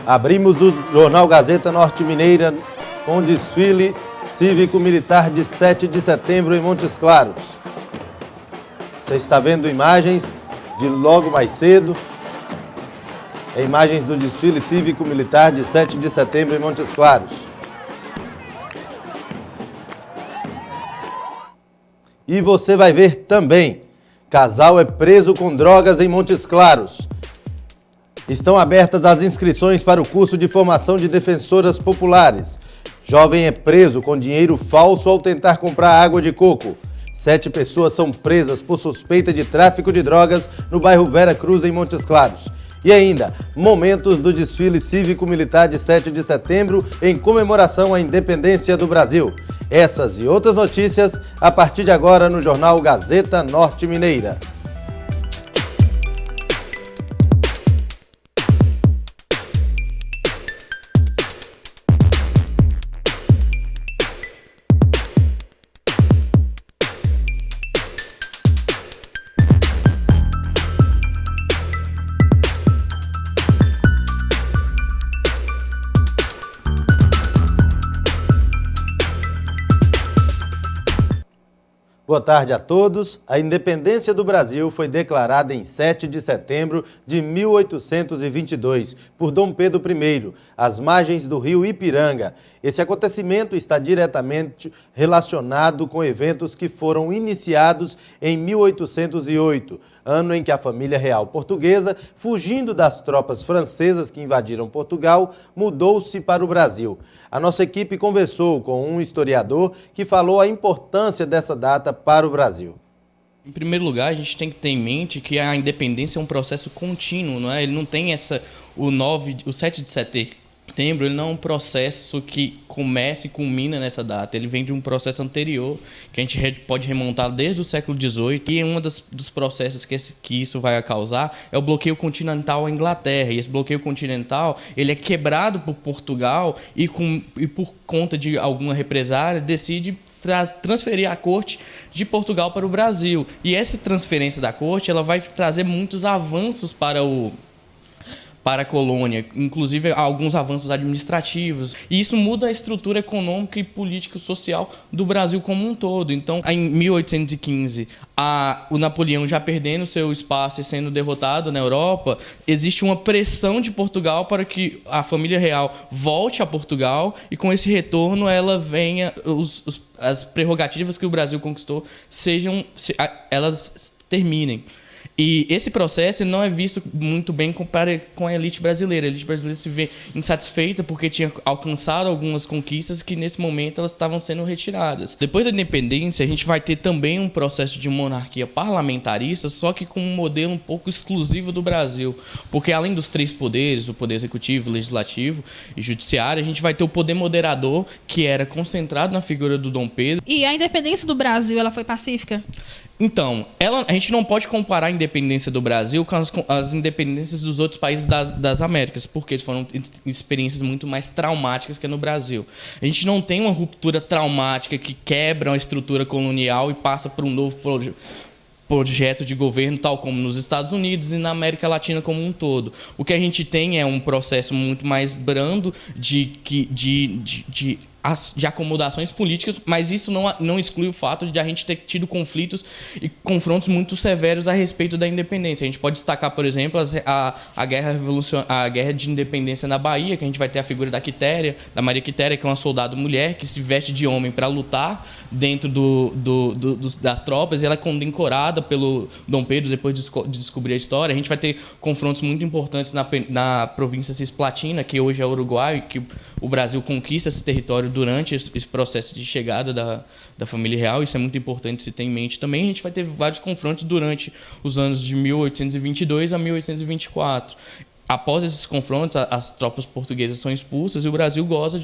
Abrimos o Jornal Gazeta Norte Mineira com o desfile cívico-militar de 7 de setembro em Montes Claros. Você está vendo imagens de logo mais cedo, imagens do desfile cívico-militar de 7 de setembro em Montes Claros. E você vai ver também, casal é preso com drogas em Montes Claros. Estão abertas as inscrições para o curso de formação de defensoras populares. Jovem é preso com dinheiro falso ao tentar comprar água de coco. 7 pessoas são presas por suspeita de tráfico de drogas no bairro Vera Cruz, em Montes Claros. E ainda, momentos do desfile cívico-militar de 7 de setembro em comemoração à independência do Brasil. Essas e outras notícias a partir de agora no Jornal Gazeta Norte Mineira. Boa tarde a todos. A independência do Brasil foi declarada em 7 de setembro de 1822 por Dom Pedro I, às margens do rio Ipiranga. Esse acontecimento está diretamente relacionado com eventos que foram iniciados em 1808, ano em que a família real portuguesa, fugindo das tropas francesas que invadiram Portugal, mudou-se para o Brasil. A nossa equipe conversou com um historiador que falou a importância dessa data para o Brasil. Em primeiro lugar, a gente tem que ter em mente que a independência é um processo contínuo, não é? Ele não tem o 7 de setembro, ele não é um processo que começa e culmina nessa data. Ele vem de um processo anterior, que a gente pode remontar desde o século XVIII. E um dos processos que isso vai causar é o bloqueio continental à Inglaterra. E esse bloqueio continental ele é quebrado por Portugal e por conta de alguma represália decide transferir a corte de Portugal para o Brasil. E essa transferência da corte ela vai trazer muitos avanços para a colônia, inclusive alguns avanços administrativos. E isso muda a estrutura econômica e político-social do Brasil como um todo. Então, em 1815, o Napoleão já perdendo seu espaço e sendo derrotado na Europa, existe uma pressão de Portugal para que a família real volte a Portugal e com esse retorno ela venha as prerrogativas que o Brasil conquistou elas terminem. E esse processo não é visto muito bem com a elite brasileira. A elite brasileira se vê insatisfeita porque tinha alcançado algumas conquistas que, nesse momento, elas estavam sendo retiradas. Depois da independência, a gente vai ter também um processo de monarquia parlamentarista, só que com um modelo um pouco exclusivo do Brasil. Porque, além dos 3 poderes, o poder executivo, legislativo e judiciário, a gente vai ter o poder moderador, que era concentrado na figura do Dom Pedro. E a independência do Brasil, ela foi pacífica? Então, a gente não pode comparar a independência do Brasil com as independências dos outros países das Américas, porque foram experiências muito mais traumáticas que no Brasil. A gente não tem uma ruptura traumática que quebra a estrutura colonial e passa por um novo projeto de governo, tal como nos Estados Unidos e na América Latina como um todo. O que a gente tem é um processo muito mais brando de acomodações políticas, mas isso não exclui o fato de a gente ter tido conflitos e confrontos muito severos a respeito da independência. A gente pode destacar, por exemplo, a guerra de independência na Bahia, que a gente vai ter a figura da Maria Quitéria, que é uma soldado mulher que se veste de homem para lutar dentro das tropas, e ela é condecorada pelo Dom Pedro depois de descobrir a história. A gente vai ter confrontos muito importantes na província Cisplatina, que hoje é Uruguai, que o Brasil conquista esse território durante esse processo de chegada da família real. Isso é muito importante se ter em mente também. A gente vai ter vários confrontos durante os anos de 1822 a 1824. Após esses confrontos, as tropas portuguesas são expulsas e o Brasil goza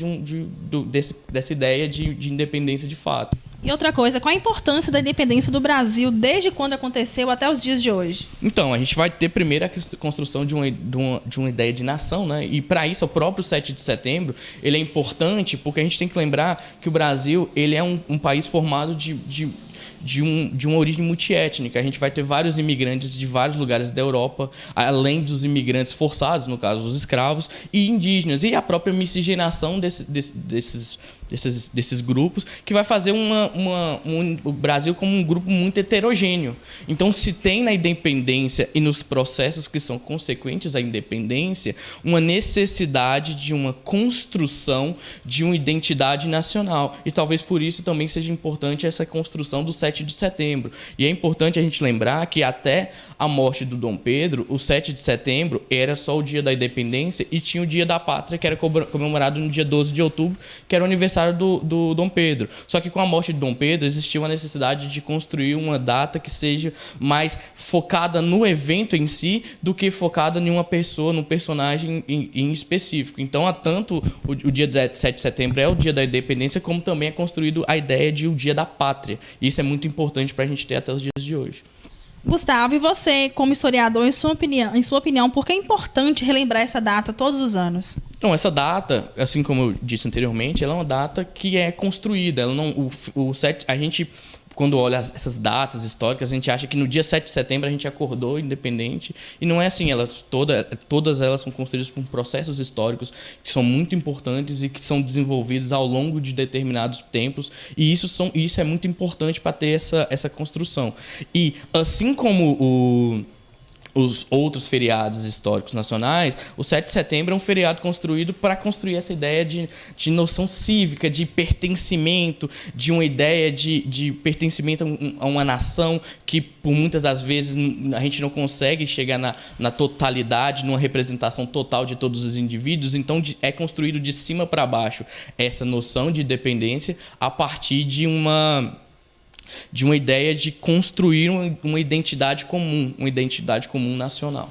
dessa ideia de independência de fato. E outra coisa, qual a importância da independência do Brasil desde quando aconteceu até os dias de hoje? Então, a gente vai ter primeiro a construção de uma ideia de nação, né? E para isso, o próprio 7 de setembro, ele é importante porque a gente tem que lembrar que o Brasil ele é um país formado de uma origem multiétnica. A gente vai ter vários imigrantes de vários lugares da Europa, além dos imigrantes forçados, no caso, os escravos, e indígenas. E a própria miscigenação desses grupos, que vai fazer o Brasil como um grupo muito heterogêneo. Então, se tem na independência e nos processos que são consequentes à independência uma necessidade de uma construção de uma identidade nacional. E talvez por isso também seja importante essa construção do 7 de setembro. E é importante a gente lembrar que até a morte do Dom Pedro, o 7 de setembro era só o dia da independência e tinha o dia da pátria, que era comemorado no dia 12 de outubro, que era o aniversário do Dom Pedro. Só que com a morte de Dom Pedro existia uma necessidade de construir uma data que seja mais focada no evento em si do que focada em uma pessoa, num personagem em específico. Então, tanto o dia 7 de setembro é o dia da independência, como também é construído a ideia de o dia da pátria. E isso é muito importante para a gente ter até os dias de hoje. Gustavo, e você, como historiador, em sua opinião, por que é importante relembrar essa data todos os anos? Então, essa data, assim como eu disse anteriormente, ela é uma data que é construída. Ela não, a gente, quando olha essas datas históricas, a gente acha que no dia 7 de setembro a gente acordou independente. E não é assim. Todas elas são construídas por processos históricos que são muito importantes e que são desenvolvidos ao longo de determinados tempos. E isso é muito importante para ter essa construção. E assim como os outros feriados históricos nacionais, o 7 de setembro é um feriado construído para construir essa ideia de noção cívica, de pertencimento, de uma ideia de pertencimento a uma nação que, por muitas das vezes, a gente não consegue chegar na totalidade, numa representação total de todos os indivíduos. Então, é construído de cima para baixo essa noção de independência a partir de uma ideia de construir uma identidade comum nacional.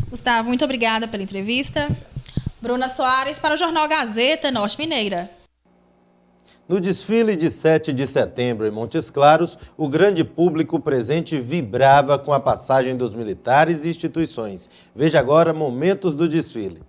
Gustavo, muito obrigada pela entrevista. Bruna Soares, para o Jornal Gazeta Norte Mineira. No desfile de 7 de setembro em Montes Claros, o grande público presente vibrava com a passagem dos militares e instituições. Veja agora momentos do desfile.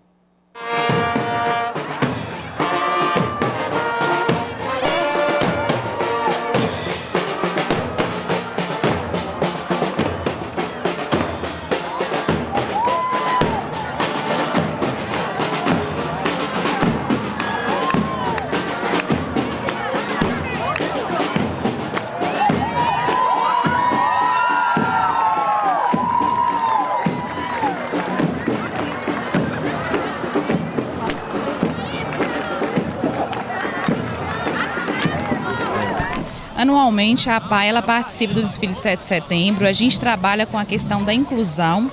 Anualmente, a APAE ela participa do desfile 7 de setembro. A gente trabalha com a questão da inclusão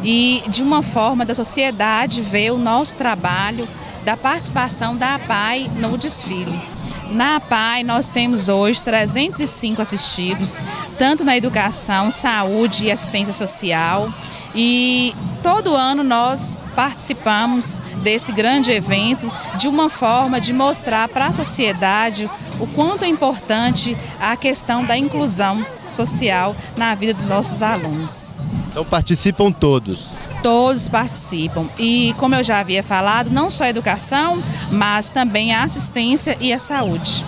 e, de uma forma, da sociedade ver o nosso trabalho, da participação da APAE no desfile. Na APAE, nós temos hoje 305 assistidos, tanto na educação, saúde e assistência social. E todo ano nós participamos desse grande evento de uma forma de mostrar para a sociedade o quanto é importante a questão da inclusão social na vida dos nossos alunos. Então participam todos? Todos participam e, como eu já havia falado, não só a educação, mas também a assistência e a saúde.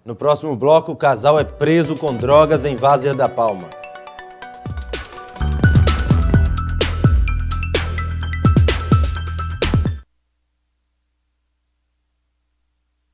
No próximo bloco, o casal é preso com drogas em Várzea da Palma.